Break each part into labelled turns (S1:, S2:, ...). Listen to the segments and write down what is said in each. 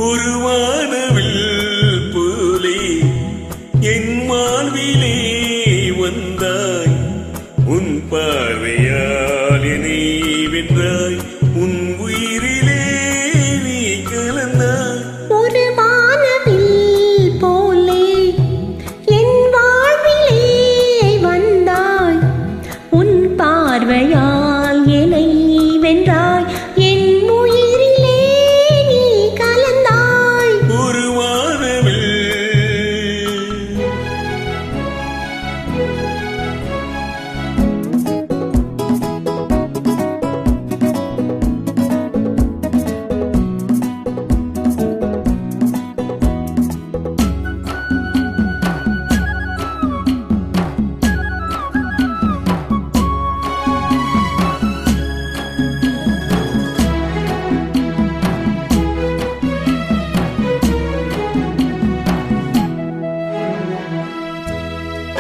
S1: உருவானவில் போலே என் வாழ்விலே வந்தாய், உன் பார்வையால் என்னை வென்றாய், உன் உயிரிலே நீ கலந்தாய்.
S2: ஒரு வானவில் போலே என் வாழ்விலே வந்தாய், உன் பார்வையால் என்னை வென்றாய், என் உயிரிலே நீ கலந்தாய்.
S1: ஒரு வானவில்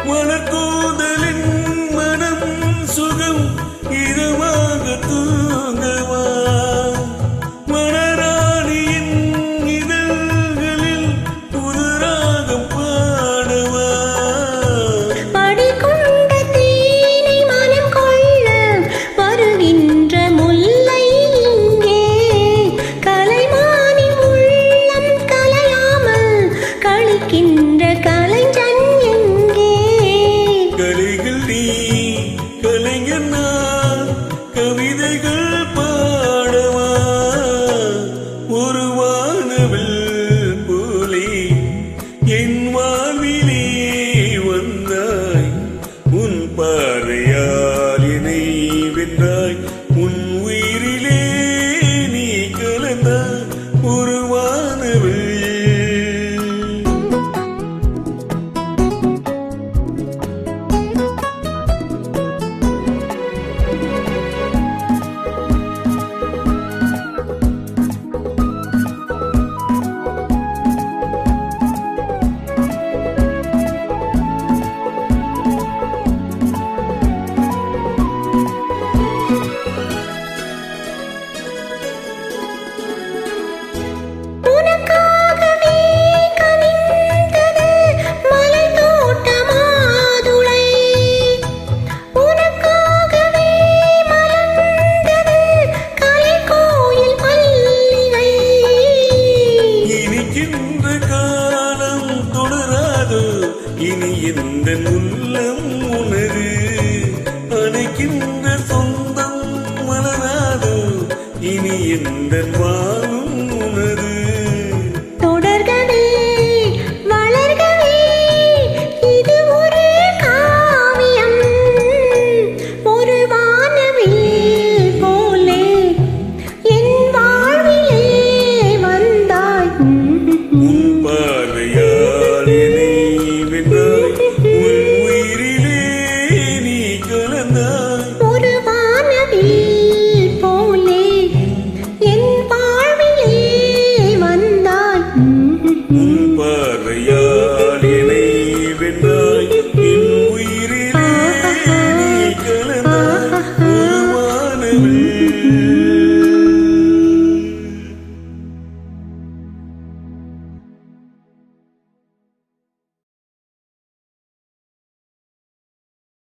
S1: மலர்கூதலின் மனம் சுகம் இதமாக தூங்கவா, மலராணியின் இதழ்களில் புதுராகம் பாடவா.
S2: படிக்கொண்ட தேனை மனம் கொள்ள வருகின்ற முல்லை இங்கே, கலைமானின் உள்ளம் கலையாமல் கழிக்கின்ற கலைஞன் எங்கே?
S1: கலைகள் நீ கலைஞர் நான், கவிதைகள் பாடவா. ஒரு வானவில் போலே என் வாழ்விலே வந்தாய், உன் பார்வையால் என்னை வென்றாய், உன் உயிரிலே நீ கலந்தாய். ஒரு வானவில்
S2: உனக்காகவே கனிந்தது மலைத்தோட்ட மாதுளை, உனக்காகவே மலர்ந்தது கலைக்கோயில் மல்லிகை.
S1: இனிக்கின்ற காலம் தொடராதோ, இனி எந்த உள்ளம் உனது, அணைக்கின்ற சொந்தம் மலராதோ, இனி எந்த வாழும் உனது.
S2: தொடர்கவே வளர்கவே இது ஒரு காவியம், ஒரு வானவில் போலே என் வாழ்விலே வந்தாய்,
S1: உன் பார்வையால் என்னை வென்றாய், உன் உயிரிலே நீ கலந்தாய்.
S2: ஒரு வானவில் போலே என் வாழ்விலே வந்தாய்,
S1: உன் பார்வையால் என்னை வென்றாய், என் உயிரிலே நீ கலந்தாய். ஒரு வானவில்